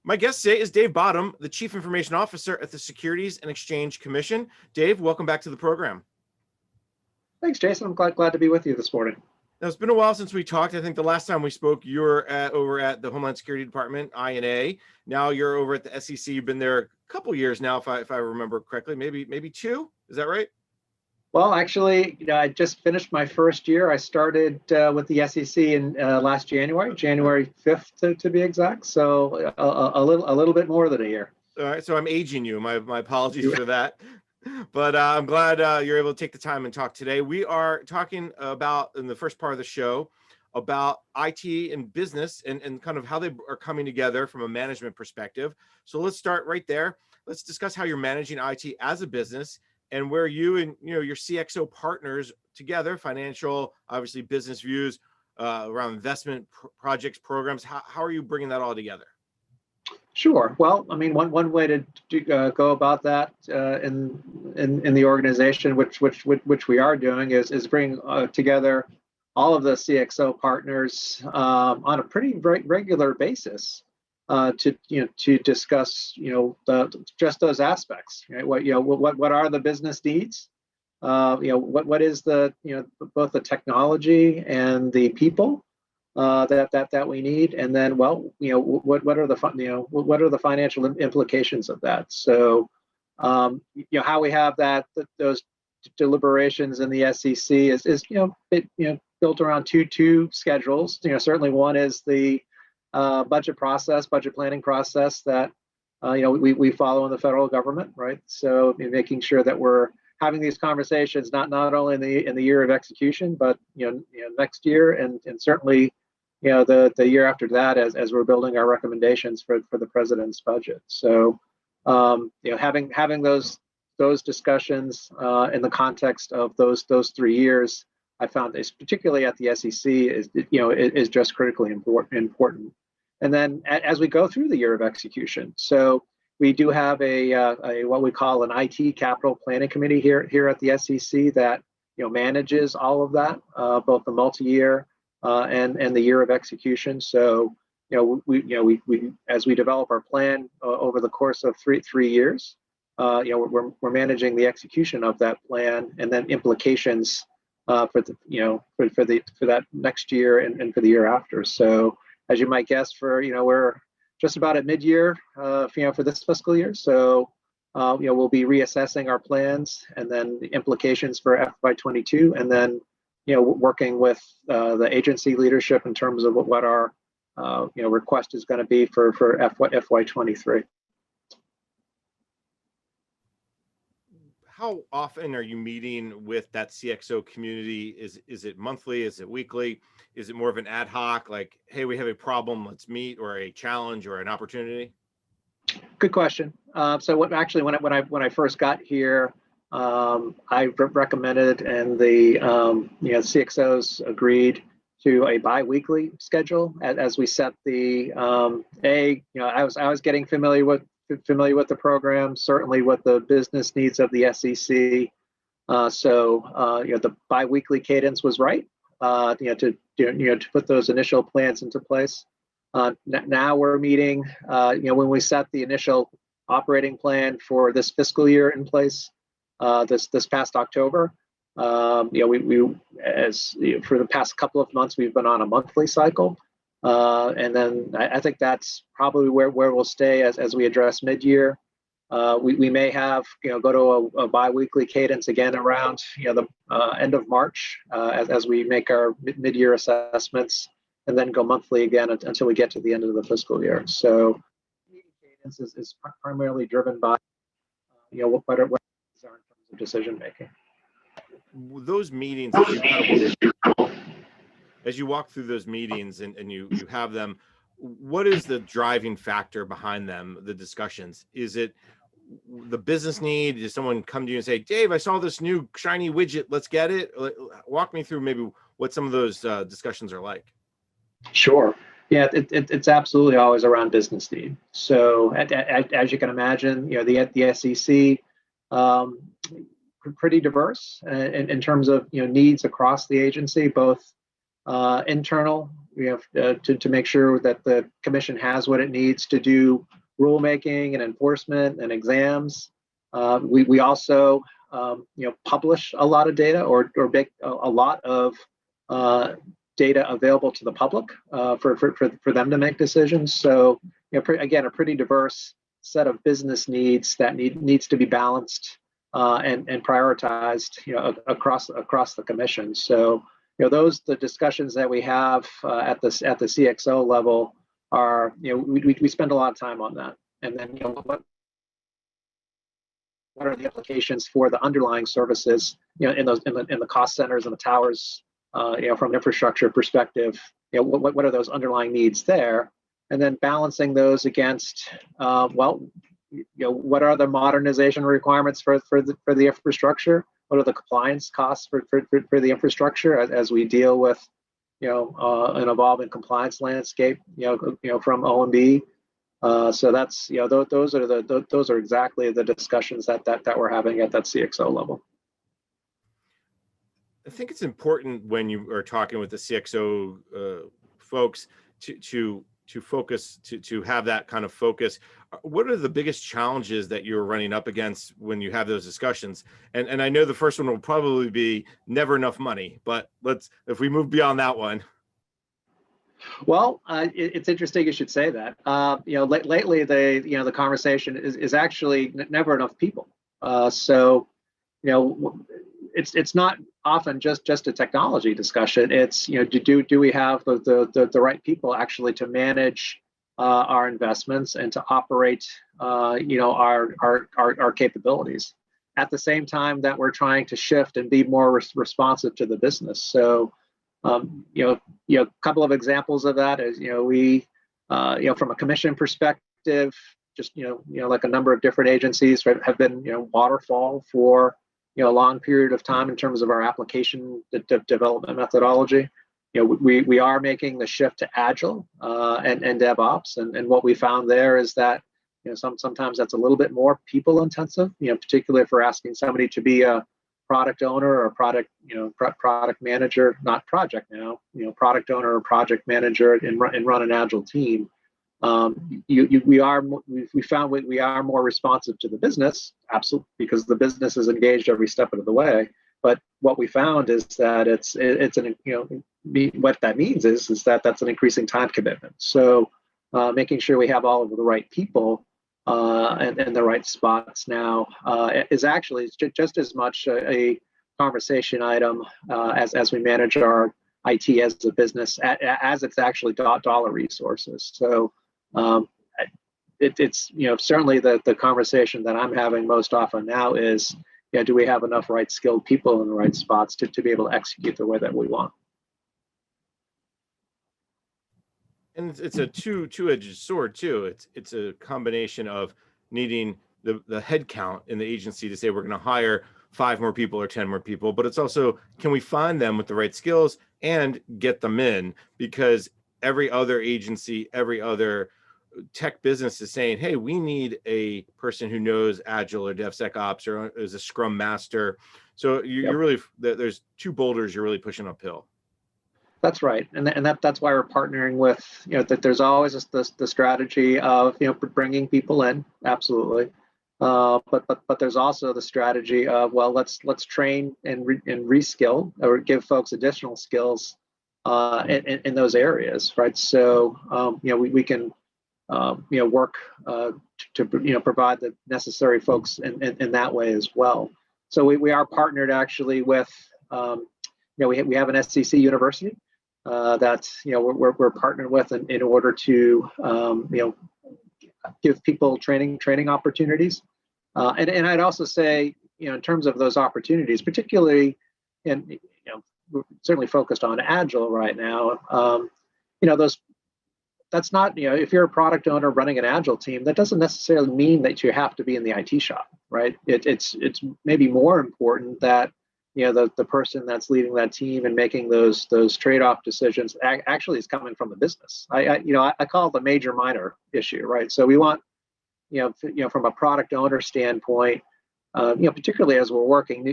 My guest today is Dave Bottom, the Chief Information Officer at the Securities and Exchange Commission. Dave, welcome back to the program. Thanks, Jason. I'm glad to be with you this morning. Now, it's been a while since we talked. I think the last time we spoke, you were over at the Homeland Security Department, INA. Now you're over at the SEC. You've been there a couple years now, if I remember correctly, maybe two. Is that right? Well, actually, I just finished my first year. I started with the SEC in last January 5th to be exact. So a little bit more than a year. All right, so I'm aging you. My apologies for that. But I'm glad you're able to take the time and talk today. We are talking about, in the first part of the show, about IT and business and kind of how they are coming together from a management perspective. So let's start right there. Let's discuss how you're managing IT as a business and where you and your CXO partners together, financial, obviously business views around investment projects, programs. How are you bringing that all together? Sure. Well, I mean, one way to go about that in the organization, which we are doing, is bring together all of the CXO partners on a pretty regular basis to discuss just those aspects. Right? What are the business needs? What is the both the technology and the people that we need, and then what are the financial implications of that? So how we have those deliberations in the SEC is built around two schedules. Certainly one is the budget planning process that we follow in the federal government, right? So making sure that we're having these conversations not only in the year of execution, but next year and certainly the year after that as we're building our recommendations for the president's budget. So having those discussions in the context of those 3 years, I found is particularly at the SEC is just critically important. And then as we go through the year of execution, so we do have a what we call an IT capital planning committee here at the SEC that manages all of that, both the multi-year and the year of execution. So we as we develop our plan over the course of three years, we're managing the execution of that plan and then implications for that next year and for the year after. So as you might guess, we're just about at mid-year for this fiscal year. So we'll be reassessing our plans and then the implications for FY22, and then working with the agency leadership in terms of what our request is going to be for FY23. How often are you meeting with that CXO community? Is it monthly? Is it weekly? Is it more of an ad hoc, like, hey, we have a problem, let's meet, or a challenge or an opportunity? Good question. So when I first got here, I recommended, and the CXOs agreed to a bi-weekly schedule as we set the I was getting familiar with the program, certainly with the business needs of the SEC. So the bi-weekly cadence was right. To put those initial plans into place. Now we're meeting when we set the initial operating plan for this fiscal year in place. This past October, we for the past couple of months we've been on a monthly cycle, and then I think that's probably where we'll stay as we address mid-year. We may have go to a bi-weekly cadence again around the end of March as we make our mid-year assessments, and then go monthly again until we get to the end of the fiscal year. So meeting cadence is primarily driven by what are in terms of decision making. Those meetings, as you walk through those meetings and you have them, what is the driving factor behind them, the discussions? Is it the business need? Does someone come to you and say, Dave, I saw this new shiny widget, let's get it? Walk me through maybe what some of those discussions are like. Sure. Yeah, it's absolutely always around business need. So as you can imagine, the SEC pretty diverse in terms of needs across the agency, both internal, to make sure that the commission has what it needs to do rulemaking and enforcement and exams. We also publish a lot of data or make a lot of data available to the public for them to make decisions. So again, a pretty diverse set of business needs that needs to be balanced and prioritized across the commission. So the discussions that we have at the CXO level are we spend a lot of time on that. And then what are the applications for the underlying services in the cost centers and the towers from an infrastructure perspective, what are those underlying needs there, and then balancing those against what are the modernization requirements for the infrastructure, what are the compliance costs for the infrastructure as we deal with an evolving compliance landscape from OMB. So that's those are exactly the discussions that we're having at that CXO level. I think it's important when you are talking with the CXO folks to focus, to have that kind of focus. What are the biggest challenges that you're running up against when you have those discussions? And I know the first one will probably be never enough money, but if we move beyond that one. Well, it's interesting you should say that. Lately the conversation is actually never enough people. So it's not often just a technology discussion. It's do we have the right people actually to manage our investments and to operate our capabilities at the same time that we're trying to shift and be more responsive to the business. So a couple of examples of that is we from a commission perspective, just like a number of different agencies have been waterfall for a long period of time in terms of our application development methodology. We are making the shift to agile and DevOps, and what we found there is that sometimes that's a little bit more people intensive, particularly if we're asking somebody to be a product owner or product manager, not project now, product owner or project manager and run an agile team. We found we are more responsive to the business, absolutely, because the business is engaged every step of the way. But what we found is that what that means is that that's an increasing time commitment. So making sure we have all of the right people and the right spots now is actually just as much a conversation item as we manage our IT as a business as it's actually dollar resources. So it's certainly the conversation that I'm having most often now is do we have enough right skilled people in the right spots to be able to execute the way that we want. And it's a two-edged sword too. It's a combination of needing the head count in the agency to say we're going to hire 5 more people or 10 more people, but it's also, can we find them with the right skills and get them in? Because every other agency, every other tech business is saying, hey, we need a person who knows Agile or DevSecOps or is a Scrum Master. So you're really, there's 2 boulders you're really pushing uphill. That's right, and that's why we're partnering with that. There's always the strategy of bringing people in, absolutely, but there's also the strategy of let's train and reskill or give folks additional skills in those areas, right? So we can work to provide the necessary folks in that way as well. So we are partnered actually with we have an SEC university that we're partnered with in order to give people training opportunities, and I'd also say in terms of those opportunities, particularly we're certainly focused on Agile right now. That's not if you're a product owner running an Agile team, that doesn't necessarily mean that you have to be in the IT shop, right? It's maybe more important that the person that's leading that team and making those trade-off decisions actually is coming from the business. I call it the major minor issue, right? So we want from a product owner standpoint, particularly as we're working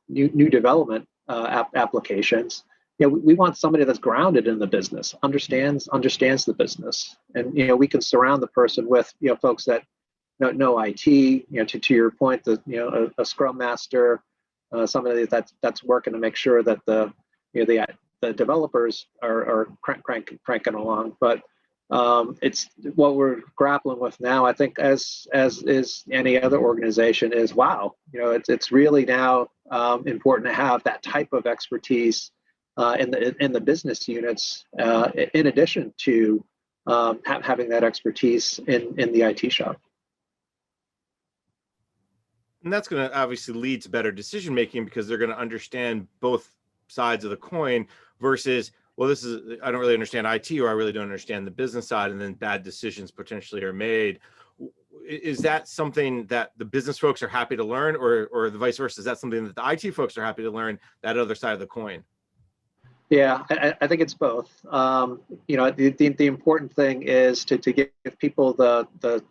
new development applications, we want somebody that's grounded in the business, understands the business, and we can surround the person with folks that know IT. To your point, a Scrum Master, somebody that's working to make sure that the developers are cranking along. But it's what we're grappling with now. I think as is any other organization is, wow, it's really now important to have that type of expertise in the business units, in addition to having that expertise in the IT shop. And that's going to obviously lead to better decision making because they're going to understand both sides of the coin versus, well, I don't really understand IT, or I really don't understand the business side, and then bad decisions potentially are made. Is that something that the business folks are happy to learn, or the vice versa? Is that something that the IT folks are happy to learn, that other side of the coin? Yeah, I think it's both. The important thing is to give people the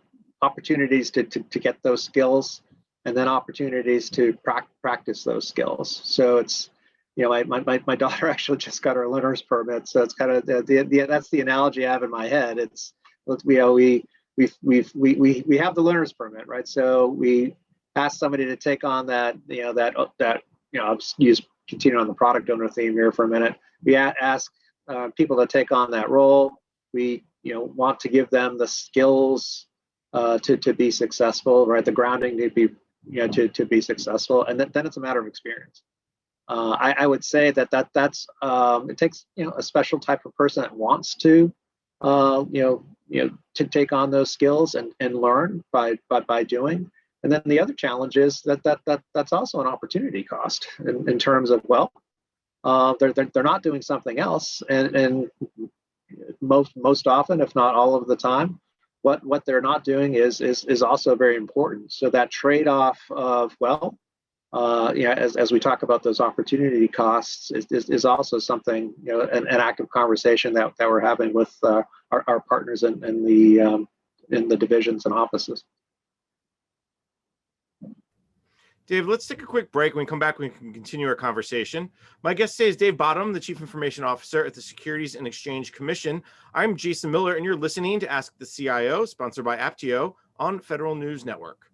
opportunities to get those skills, and then opportunities to practice those skills. So it's, my daughter actually just got her learner's permit, so it's kind of that's the analogy I have in my head. It's we have the learner's permit, right? So we ask somebody to take on that I'll just continue on the product owner theme here for a minute. We ask people to take on that role. We want to give them the skills to be successful, right? The grounding to be to be successful, and then it's a matter of experience. I would say that's it takes a special type of person that wants to to take on those skills and learn by doing. And then the other challenge is that's also an opportunity cost in terms of, well, they're not doing something else, and most often, if not all of the time, what they're not doing is also very important. So that trade-off of, well, as we talk about those opportunity costs, is also something, an active conversation that we're having with our partners in the divisions and offices. Dave, let's take a quick break. When we come back, we can continue our conversation. My guest today is Dave Bottom, the Chief Information Officer at the Securities and Exchange Commission. I'm Jason Miller, and you're listening to Ask the CIO, sponsored by Aptio on Federal News Network.